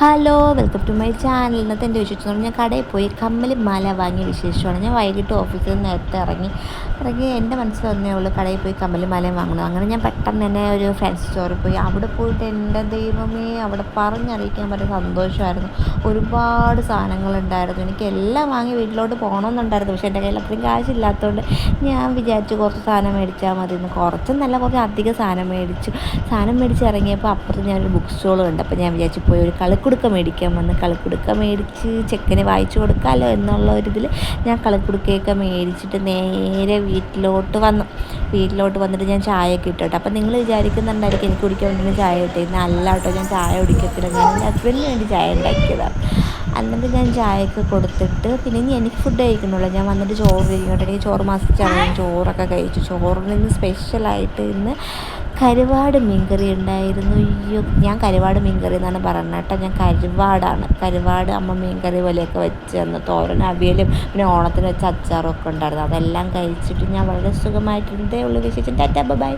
Hello, welcome to my channel. ഇന്നത്തെ എൻ്റെ വിശേഷം ഞാൻ കടയിൽ പോയി കമ്മൽ മാല വാങ്ങിയ വിശേഷമാണ്. ഞാൻ വൈകിട്ട് ഓഫീസിൽ നിന്ന് നേരത്തെ ഇറങ്ങി എൻ്റെ മനസ്സിൽ വന്നേ ഉള്ളൂ കടയിൽ പോയി കമ്മൽ മാലയും വാങ്ങണം. അങ്ങനെ ഞാൻ പെട്ടെന്ന് തന്നെ ഒരു ഫാൻസി സ്റ്റോറിൽ പോയി. അവിടെ പോയിട്ട് എൻ്റെ ദൈവമേ, അവിടെ പറഞ്ഞറിയിക്കാൻ പറ്റുന്ന സന്തോഷമായിരുന്നു. ഒരുപാട് സാധനങ്ങളുണ്ടായിരുന്നു. എനിക്ക് എല്ലാം വാങ്ങി വീട്ടിലോട്ട് പോകണമെന്നുണ്ടായിരുന്നു. പക്ഷേ എൻ്റെ കയ്യിൽ അത്രയും കാശില്ലാത്തതുകൊണ്ട് ഞാൻ വിചാരിച്ചു കുറച്ച് സാധനം മേടിച്ചാൽ മതി എന്ന്. കുറച്ച് അധികം സാധനം മേടിച്ച് ഇറങ്ങിയപ്പോൾ അപ്പുറത്ത് ഞാനൊരു ബുക്ക് സ്റ്റോൾ കണ്ടു. അപ്പോൾ ഞാൻ വിചാരിച്ചു പോയി ഒരു കളിക്കുടുക്ക മേടിക്കാൻ വന്ന്. കളിക്കുടുക്ക മേടിച്ച് ചെക്കനെ വായിച്ചു കൊടുക്കാമല്ലോ എന്നുള്ള ഒരിതിൽ ഞാൻ കളിക്കുടുക്കയൊക്കെ മേടിച്ചിട്ട് നേരെ വീട്ടിലോട്ട് വന്നിട്ട് ഞാൻ ചായയൊക്കെ ഇട്ടോട്ടെ. അപ്പം നിങ്ങൾ വിചാരിക്കുന്നുണ്ടായിരിക്കും എനിക്ക് കുടിക്കാൻ വേണ്ടി ചായ കിട്ടിയിരുന്നു. അല്ല കേട്ടോ, ഞാൻ ചായ കുടിക്കത്തില്ല. ഞാൻ എൻ്റെ ഹസ്ബൻഡിന് വേണ്ടി ചായ ഉണ്ടാക്കിയതാണ്. എന്നിട്ട് ഞാൻ ചായയൊക്കെ കൊടുത്തിട്ട് പിന്നെ ഇനി എനിക്ക് ഫുഡ് കഴിക്കണമല്ലോ. ഞാൻ വന്നിട്ട് ചോറ് കഴിക്കട്ടെ. എനിക്ക് ചോറ് മസ്റ്റാണ്. ഞാൻ ചോറൊക്കെ കഴിച്ചു. ചോറിന് ഇന്ന് സ്പെഷ്യലായിട്ട് ഇന്ന് കരുവാട് മീൻകറി ഉണ്ടായിരുന്നു. അയ്യോ, ഞാൻ കരുവാട് മീൻകറി എന്നാണ് പറയുന്നത് കേട്ടോ. ഞാൻ കരുവാട് അമ്മ മീൻകറി പോലെയൊക്കെ വെച്ച് തന്നു. തോരൻ, അവിയലും പിന്നെ ഓണത്തിന് വെച്ച അച്ചാറും ഒക്കെ ഉണ്ടായിരുന്നു. അതെല്ലാം കഴിച്ചിട്ട് ഞാൻ വളരെ സുഖമായിട്ടിരുന്നതേ ഉള്ളൂ. വിശേഷം. ടാറ്റാ, ബൈ.